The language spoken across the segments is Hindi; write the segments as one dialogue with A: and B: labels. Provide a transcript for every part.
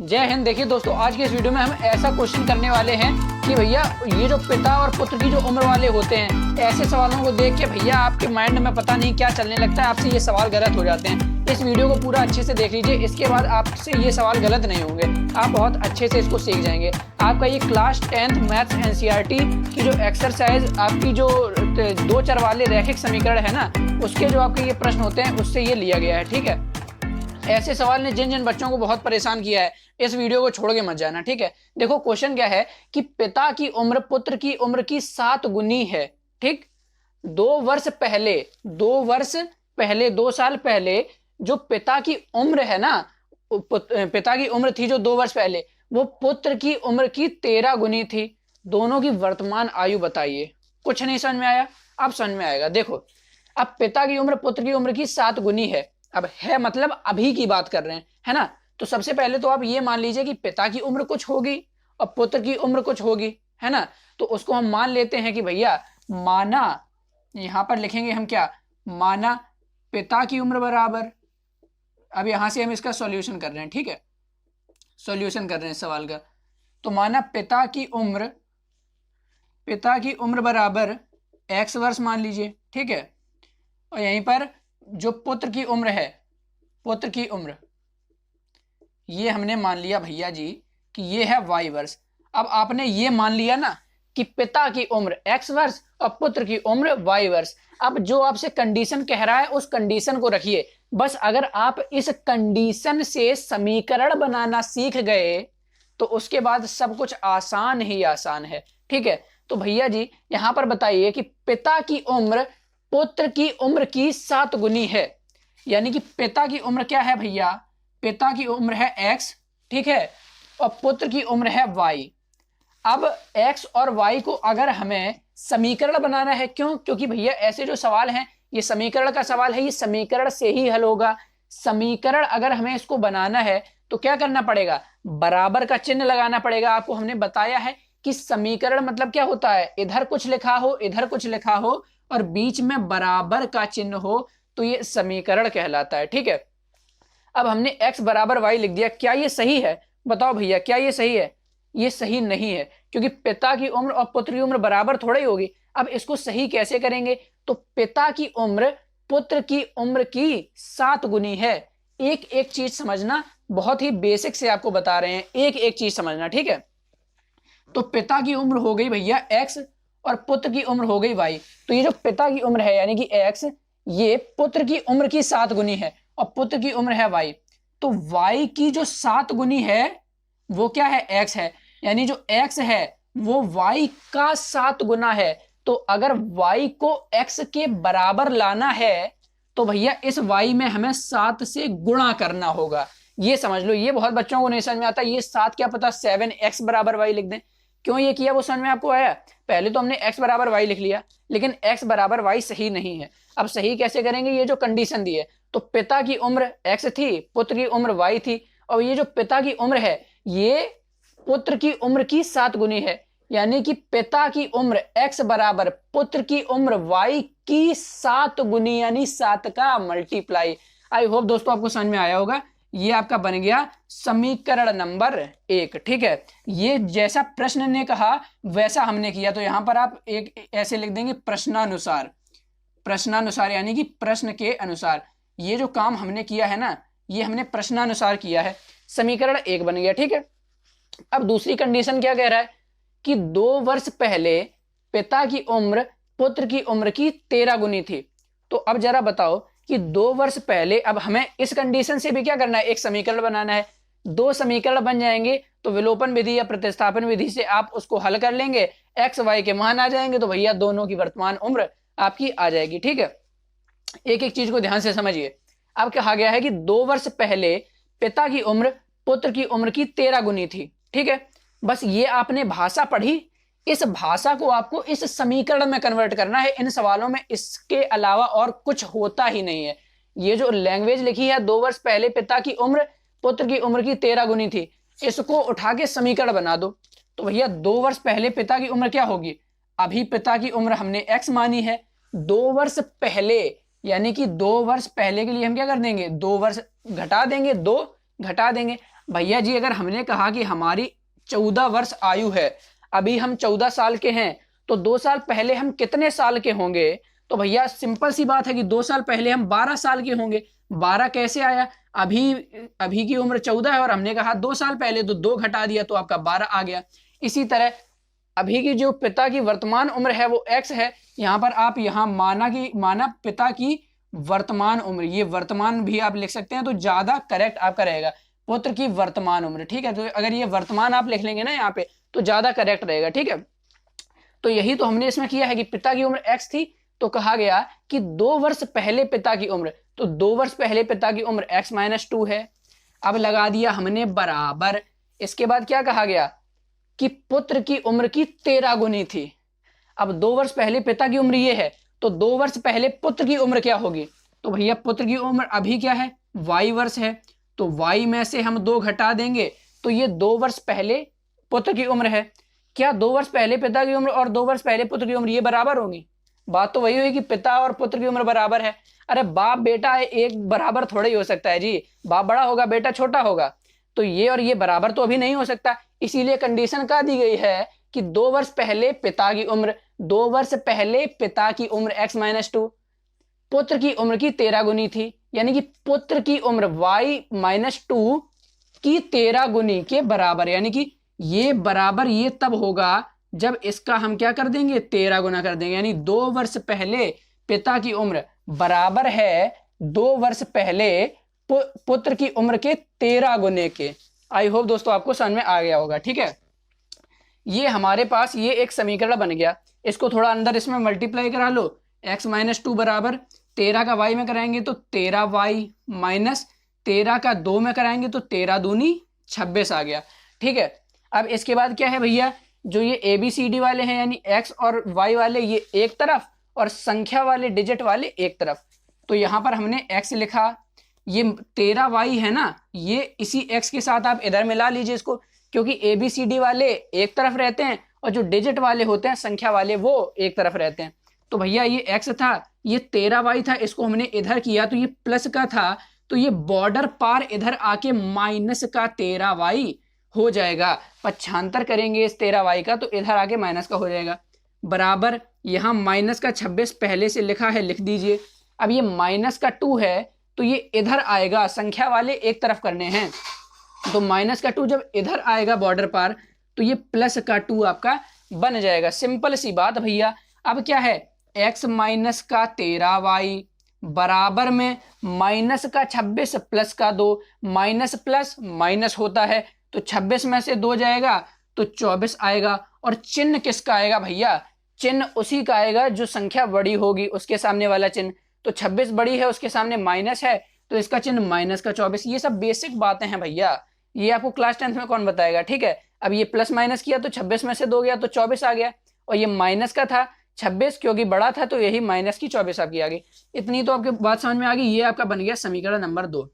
A: जय हिंद। देखिए दोस्तों, आज के इस वीडियो में हम ऐसा क्वेश्चन करने वाले हैं कि भैया ये जो पिता और पुत्र की जो उम्र वाले होते हैं, ऐसे सवालों को देख के भैया आपके माइंड में पता नहीं क्या चलने लगता है, आपसे ये सवाल गलत हो जाते हैं। इस वीडियो को पूरा अच्छे से देख लीजिए, इसके बाद आपसे ये सवाल गलत नहीं होंगे, आप बहुत अच्छे से इसको सीख जाएंगे। आपका ये क्लास 10th मैथ्स एनसीईआरटी की जो एक्सरसाइज, आपकी जो 2 चर वाले रैखिक समीकरण है ना, उसके जो आपके ये प्रश्न होते हैं उससे ये लिया गया है। ठीक है, ऐसे सवाल ने जिन जिन बच्चों को बहुत परेशान किया है, इस वीडियो को छोड़ के मत जाना। ठीक है, देखो क्वेश्चन क्या है कि पिता की उम्र पुत्र की उम्र की 7 गुनी है। ठीक, 2 साल पहले जो पिता की उम्र है ना, पिता की उम्र थी जो 2 वर्ष पहले, वो पुत्र की उम्र की 13 गुनी थी। दोनों की वर्तमान आयु बताइए। कुछ नहीं समझ में आया? अब समझ में आएगा। देखो, अब पिता की उम्र पुत्र की उम्र की 7 गुनी है। अब है मतलब अभी की बात कर रहे हैं, है ना। तो सबसे पहले तो आप ये मान लीजिए कि पिता की उम्र कुछ होगी और पुत्र की उम्र कुछ होगी, है ना। तो उसको हम मान लेते हैं कि भैया माना, यहां पर लिखेंगे हम क्या, माना पिता की उम्र बराबर, अब यहां से हम इसका सॉल्यूशन कर रहे हैं। ठीक है, सॉल्यूशन कर रहे हैं सवाल का। तो माना पिता की उम्र बराबर x वर्ष मान लीजिए। ठीक है, और यहीं पर जो पुत्र की उम्र है, पुत्र की उम्र ये हमने मान लिया भैया जी कि ये है y वर्ष। अब आपने ये मान लिया ना कि पिता की उम्र x वर्ष और पुत्र की उम्र y वर्ष। अब जो आपसे कंडीशन कह रहा है उस कंडीशन को रखिए। बस अगर आप इस कंडीशन से समीकरण बनाना सीख गए तो उसके बाद सब कुछ आसान ही आसान है। ठीक है, तो भैया जी यहां पर बताइए कि पिता की उम्र पुत्र की उम्र की 7 गुनी है, यानी कि पिता की उम्र क्या है भैया, पिता की उम्र है x, ठीक है, और पुत्र की उम्र है y। अब x और y को अगर हमें समीकरण बनाना है, क्योंकि भैया ऐसे जो सवाल हैं ये समीकरण का सवाल है, ये समीकरण से ही हल होगा। समीकरण अगर हमें इसको बनाना है तो क्या करना पड़ेगा, बराबर का चिन्ह लगाना पड़ेगा। आपको हमने बताया है कि समीकरण मतलब क्या होता है, इधर कुछ लिखा हो इधर कुछ लिखा हो और बीच में बराबर का चिन्ह हो तो ये समीकरण कहलाता है। ठीक है, अब हमने x बराबर y लिख दिया, क्या ये सही है? बताओ भैया, क्या ये सही है? ये सही नहीं है, क्योंकि पिता की उम्र और पुत्र की उम्र बराबर थोड़ा ही होगी। अब इसको सही कैसे करेंगे? तो पिता की उम्र पुत्र की उम्र की 7 गुनी है। एक एक चीज समझना, बहुत ही बेसिक से आपको बता रहे हैं, एक एक चीज समझना। ठीक है, तो पिता की उम्र हो गई भैया x और पुत्र की उम्र हो गई y। तो ये जो पिता की उम्र है यानी कि x, ये पुत्र की उम्र की 7 गुनी है और पुत्र की उम्र है y। तो y की जो 7 गुनी है वो क्या है, x है, यानी जो x है वो y का 7 गुना है। तो अगर y को x के बराबर लाना है तो भैया इस y में हमें 7 से गुणा करना होगा। ये समझ लो, ये बहुत बच्चों को नहीं समझ में आता। ये 7 क्या पता 7x बराबर y लिख दें। क्यों ये किया वो समझ में आपको आया? पहले तो हमने x बराबर y लिख लिया, लेकिन x बराबर y सही नहीं है। अब सही कैसे करेंगे? ये जो कंडीशन दी है, तो पिता की उम्र x थी, पुत्र की उम्र y थी, और ये जो पिता की उम्र है ये पुत्र की उम्र की 7 गुनी है, यानी कि पिता की उम्र x बराबर पुत्र की उम्र y की 7 गुनी, यानी 7 का मल्टीप्लाई। आई होप दोस्तों आपको समझ में आया होगा। ये आपका बन गया समीकरण नंबर 1। ठीक है, ये जैसा प्रश्न ने कहा वैसा हमने किया। तो यहां पर आप एक ऐसे लिख देंगे प्रश्नानुसार, प्रश्नानुसार यानी कि प्रश्न के अनुसार। ये जो काम हमने किया है ना, ये हमने प्रश्नानुसार किया है। समीकरण 1 बन गया। ठीक है, अब दूसरी कंडीशन क्या कह रहा है कि 2 वर्ष पहले पिता की उम्र पुत्र की उम्र की 13 गुनी थी। तो अब जरा बताओ कि 2 वर्ष पहले, अब हमें इस कंडीशन से भी क्या करना है, एक समीकरण बनाना है। 2 समीकरण बन जाएंगे तो विलोपन विधि या प्रतिस्थापन विधि से आप उसको हल कर लेंगे, एक्स वाई के मान आ जाएंगे, तो भैया दोनों की वर्तमान उम्र आपकी आ जाएगी। ठीक है, एक एक चीज को ध्यान से समझिए। अब कहा गया है कि 2 वर्ष पहले पिता की उम्र पुत्र की उम्र की 13 गुनी थी। ठीक है, बस ये आपने भाषा पढ़ी, इस भाषा को आपको इस समीकरण में कन्वर्ट करना है। इन सवालों में इसके अलावा और कुछ होता ही नहीं है। ये जो लैंग्वेज लिखी है, 2 वर्ष पहले पिता की उम्र पुत्र की उम्र की 13 गुनी थी, इसको उठा के समीकरण बना दो। तो भैया 2 वर्ष पहले पिता की उम्र क्या होगी, अभी पिता की उम्र हमने x मानी है, 2 वर्ष पहले यानी कि 2 वर्ष पहले के लिए हम क्या कर देंगे, 2 वर्ष घटा देंगे, 2 घटा देंगे, भैया जी अगर हमने कहा कि हमारी 14 वर्ष आयु है, अभी हम 14 साल के हैं, तो 2 साल पहले हम कितने साल के होंगे? तो भैया सिंपल सी बात है कि 2 साल पहले हम 12 साल के होंगे। 12 कैसे आया? अभी अभी की उम्र 14 है और हमने कहा 2 साल पहले, तो 2 घटा दिया तो आपका 12 आ गया। इसी तरह अभी की जो पिता की वर्तमान उम्र है वो x है। यहाँ पर आप यहाँ माना पिता की वर्तमान उम्र, ये वर्तमान भी आप लिख सकते हैं तो ज्यादा करेक्ट आपका रहेगा, पुत्र की वर्तमान उम्र। ठीक है, तो अगर ये वर्तमान आप लिख लेंगे ना यहाँ पे तो ज्यादा करेक्ट रहेगा। ठीक है, तो यही तो हमने इसमें किया है कि पिता की उम्र x थी, तो कहा गया कि 2 वर्ष पहले पिता की उम्र, तो 2 वर्ष पहले पिता की उम्र x - 2 है। अब लगा दिया हमने बराबर। इसके बाद क्या कहा गया कि पुत्र की उम्र की 13 गुनी थी। अब 2 वर्ष पहले पिता की उम्र ये है, तो 2 वर्ष पहले पुत्र की उम्र क्या होगी? तो भैया पुत्र की उम्र अभी क्या है? y वर्ष है, तो y में से हम 2 घटा देंगे तो ये 2 वर्ष पहले पुत्र की उम्र है। क्या 2 वर्ष पहले पिता की उम्र और 2 वर्ष पहले पुत्र की उम्र ये बराबर होंगी? बात तो वही हुई कि पिता और पुत्र की उम्र बराबर है। अरे बाप बेटा एक बराबर थोड़ा ही हो सकता है जी, बाप बड़ा होगा बेटा छोटा होगा, तो ये और ये बराबर तो अभी नहीं हो सकता। इसीलिए कंडीशन क्या दी गई है कि 2 वर्ष पहले पिता की उम्र, 2 वर्ष पहले पिता की उम्र x - 2 पुत्र की उम्र की 13 गुनी थी, यानी कि पुत्र की उम्र y - 2 की 13 गुनी के बराबर, यानी कि ये बराबर ये तब होगा जब इसका हम क्या कर देंगे? 13 गुना कर देंगे। यानी 2 वर्ष पहले पिता की उम्र बराबर है 2 वर्ष पहले पुत्र की उम्र के 13 गुने के। आई होप दोस्तों आपको समझ में आ गया होगा। ठीक है, ये हमारे पास ये एक समीकरण बन गया। इसको थोड़ा अंदर इसमें मल्टीप्लाई करा लो। x - 2 बराबर 13 का y में कराएंगे तो 13y माइनस 13 का 2 में कराएंगे तो 13 दूनी 26 आ गया। ठीक है, अब इसके बाद क्या है भैया, जो ये ABCD वाले हैं यानी x और y वाले ये एक तरफ और संख्या वाले डिजिट वाले एक तरफ, तो यहाँ पर हमने x लिखा, ये 13y है ना, ये इसी x के साथ आप इधर मिला लीजिए इसको, क्योंकि ABCD वाले एक तरफ रहते हैं और जो डिजिट वाले होते हैं संख्या वाले वो एक तरफ रहते हैं। तो भैया ये x था, ये 13y था, इसको हमने इधर किया तो ये प्लस का था, तो ये बॉर्डर पार इधर आके माइनस का 13y हो जाएगा। पक्षांतर करेंगे इस 13y का तो इधर आके माइनस का हो जाएगा। बराबर यहाँ माइनस का 26 पहले से लिखा है, लिख दीजिए। अब ये माइनस का 2 है तो ये इधर आएगा, संख्या वाले एक तरफ करने हैं, तो माइनस का 2 जब इधर आएगा बॉर्डर पार तो ये प्लस का 2 आपका बन जाएगा। सिंपल सी बात भैया। अब क्या है, x माइनस का 13y बराबर में माइनस का 26 प्लस का 2, माइनस प्लस माइनस होता है तो 26 में से 2 जाएगा तो 24 आएगा। और चिन्ह किसका आएगा भैया? चिन्ह उसी का आएगा जो संख्या बड़ी होगी उसके सामने वाला चिन्ह। तो 26 बड़ी है, उसके सामने माइनस है तो इसका चिन्ह माइनस का 24। ये सब बेसिक बातें हैं भैया, ये आपको क्लास 10th में कौन बताएगा। ठीक है, अब ये प्लस माइनस किया तो 26 में से 2 गया तो 24 आ गया, और ये माइनस का था 26 क्योंकि बड़ा था तो यही माइनस की 24 आपकी आ गई। इतनी तो आपकी बात समझ में आ गई। ये आपका बन गया समीकरण नंबर 2।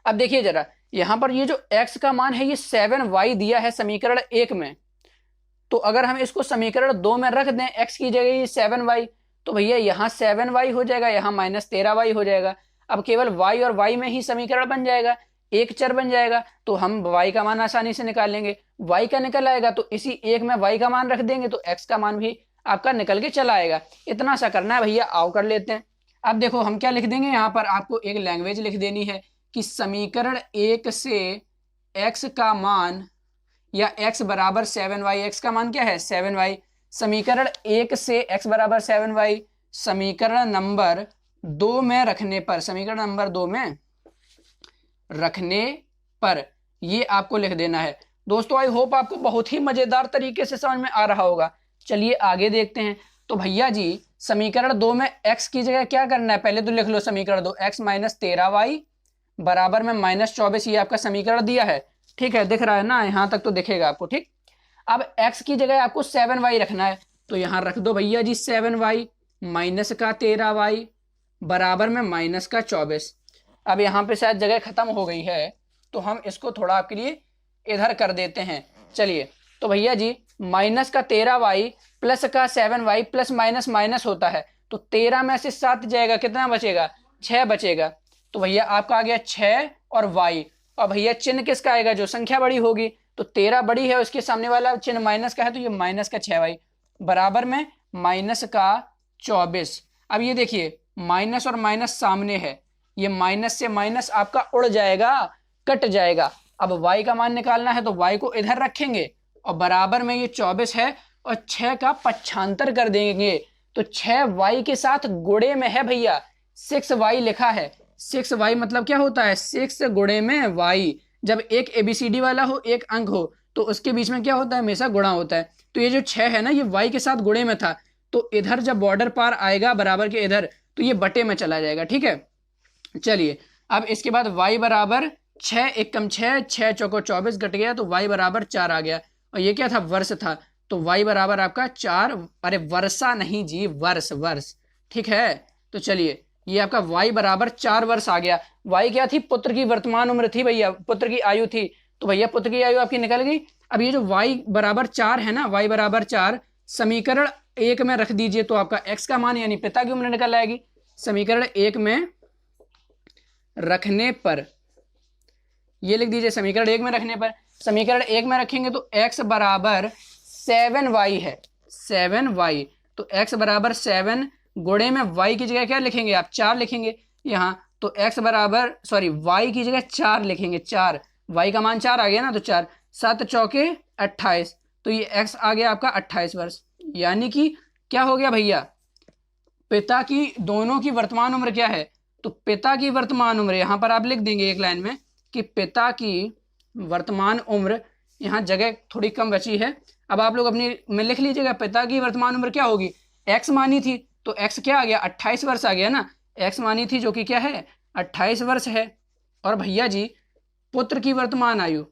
A: अब देखिए जरा, यहाँ पर ये जो x का मान है ये 7y दिया है समीकरण 1 में, तो अगर हम इसको समीकरण 2 में रख दें x की जगह ये 7y, तो भैया यहाँ 7y हो जाएगा, यहाँ माइनस 13y हो जाएगा। अब केवल y और y में ही समीकरण बन जाएगा, एक चर बन जाएगा, तो हम y का मान आसानी से निकाल लेंगे। y का निकल आएगा तो इसी एक में y का मान रख देंगे तो x का मान भी आपका निकल के चला आएगा। इतना सा करना है भैया, आओ कर लेते हैं। अब देखो हम क्या लिख देंगे, यहाँ पर आपको एक लैंग्वेज लिख देनी है कि समीकरण 1 से x का मान या x बराबर 7y, x का मान क्या है 7y, समीकरण 1 से x बराबर 7y समीकरण नंबर 2 में रखने पर, समीकरण नंबर 2 में रखने पर ये आपको लिख देना है। दोस्तों आई होप आपको बहुत ही मजेदार तरीके से समझ में आ रहा होगा। चलिए आगे देखते हैं। तो भैया जी समीकरण 2 में x की जगह क्या करना है, पहले तो लिख लो समीकरण 2, x माइनस 13y बराबर में माइनस 24, ये आपका समीकरण दिया है। ठीक है, दिख रहा है ना, यहाँ तक तो दिखेगा आपको। ठीक, अब x की जगह आपको 7y रखना है, तो यहाँ रख दो भैया जी 7y माइनस का 13y बराबर में माइनस का 24। अब यहाँ पे शायद जगह खत्म हो गई है तो हम इसको थोड़ा आपके लिए इधर कर देते हैं। चलिए, तो भैया जी माइनस का 13y प्लस का 7y प्लस माइनस माइनस होता है, तो 13 में से 7 जाएगा, कितना बचेगा 6 बचेगा। तो भैया आपका आ गया 6 और y, और भैया चिन्ह किसका आएगा, जो संख्या बड़ी होगी। तो 13 बड़ी है, उसके सामने वाला चिन्ह माइनस का है, तो ये माइनस का 6y बराबर में माइनस का 24। अब ये देखिए माइनस और माइनस सामने है, ये माइनस से माइनस आपका उड़ जाएगा, कट जाएगा। अब y का मान निकालना है तो y को इधर रखेंगे और बराबर में ये 24 है और 6 का पक्षांतर कर देंगे, तो 6y के साथ गुणे में है भैया 6y लिखा है। 6y मतलब क्या होता है, 6 गुणे में y। जब एक ABCD वाला हो, एक अंक हो, तो उसके बीच में क्या होता है, हमेशा गुणा होता है। तो ये जो 6 है ना, ये y के साथ गुणे में था, तो इधर जब बॉर्डर पार आएगा बराबर के इधर, तो ये बटे में चला जाएगा। ठीक है, चलिए अब इसके बाद y बराबर 6 एक कम 6, 6 चौको 24 घट गया, तो y बराबर 4 आ गया। और ये क्या था, वर्ष था, तो y बराबर आपका 4, अरे वर्षा नहीं जी, वर्ष वर्ष। ठीक है, तो चलिए ये आपका y बराबर 4 वर्ष आ गया। y क्या थी, पुत्र की वर्तमान उम्र थी भैया, पुत्र की आयु थी, तो भैया पुत्र की आयु आपकी निकल गई। अब ये जो y बराबर 4 है ना, y बराबर 4 समीकरण 1 में रख दीजिए, तो आपका x का मान यानी पिता की उम्र निकल आएगी। समीकरण 1 में रखने पर, ये लिख दीजिए समीकरण 1 में रखने पर, समीकरण 1 में रखेंगे तो x बराबर 7y है, 7y। तो x बराबर 7 गुणे में y की जगह क्या लिखेंगे आप, 4 लिखेंगे यहाँ, तो x बराबर y की जगह 4 लिखेंगे, 4, y का मान 4 आ गया ना, तो 4, 7 चौके 28, तो ये x आ गया आपका 28 वर्ष। यानी कि क्या हो गया भैया, पिता की दोनों की वर्तमान उम्र क्या है, तो पिता की वर्तमान उम्र यहाँ पर आप लिख देंगे एक लाइन में कि पिता की वर्तमान उम्र, यहाँ जगह थोड़ी कम बची है, अब आप लोग अपनी में लिख लीजिएगा, पिता की वर्तमान उम्र क्या होगी, x मानी थी, तो x क्या आ गया, 28 वर्ष आ गया ना, x मानी थी जो कि क्या है 28 वर्ष है। और भैया जी पुत्र की वर्तमान आयु,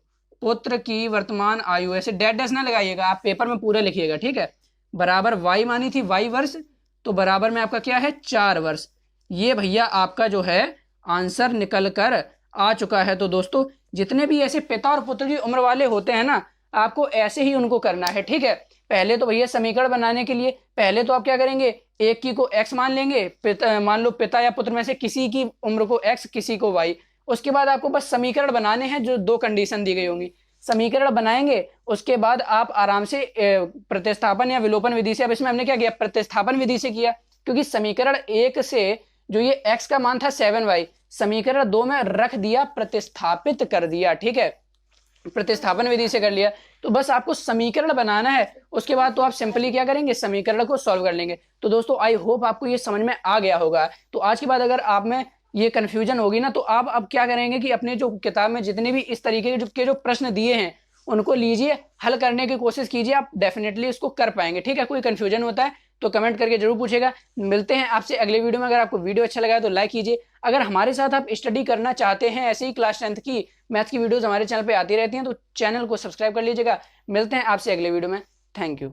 A: पुत्र की वर्तमान आयु, ऐसे डैश डैश ना लगाइएगा, आप पेपर में पूरा लिखिएगा, ठीक है, बराबर y मानी थी y वर्ष, तो बराबर में आपका क्या है 4 वर्ष। ये भैया आपका जो है आंसर निकल कर आ चुका है। तो दोस्तों जितने भी ऐसे पिता और पुत्र की उम्र वाले होते हैं ना, आपको ऐसे ही उनको करना है। ठीक है, पहले तो भैया समीकरण बनाने के लिए पहले तो आप क्या करेंगे, एक की को x मान लेंगे, मान लो पिता या पुत्र में से किसी की उम्र को x, किसी को y। उसके बाद आपको बस समीकरण बनाने हैं, जो 2 कंडीशन दी गई होंगी, समीकरण बनाएंगे। उसके बाद आप आराम से प्रतिस्थापन या विलोपन विधि से, अब इसमें हमने क्या किया, प्रतिस्थापन विधि से किया, क्योंकि समीकरण 1 से जो ये x का मान था 7y, समीकरण 2 में रख दिया, प्रतिस्थापित कर दिया। ठीक है, प्रतिस्थापन विधि से कर लिया, तो बस आपको समीकरण बनाना है, उसके बाद तो आप सिंपली क्या करेंगे, समीकरण को सॉल्व कर लेंगे। तो दोस्तों आई होप आपको ये समझ में आ गया होगा। तो आज के बाद अगर आप में ये कन्फ्यूजन होगी ना, तो आप अब क्या करेंगे कि अपने जो किताब में जितने भी इस तरीके के जो प्रश्न दिए हैं उनको लीजिए, हल करने की कोशिश कीजिए, आप डेफिनेटली उसको कर पाएंगे। ठीक है, कोई कंफ्यूजन होता है तो कमेंट करके जरूर पूछेगा। मिलते हैं आपसे अगले वीडियो में। अगर आपको वीडियो अच्छा लगा है तो लाइक कीजिए। अगर हमारे साथ आप स्टडी करना चाहते हैं, ऐसे ही क्लास 10th की मैथ्स की वीडियोस हमारे चैनल पे आती रहती हैं, तो चैनल को सब्सक्राइब कर लीजिएगा। मिलते हैं आपसे अगले वीडियो में। Thank you.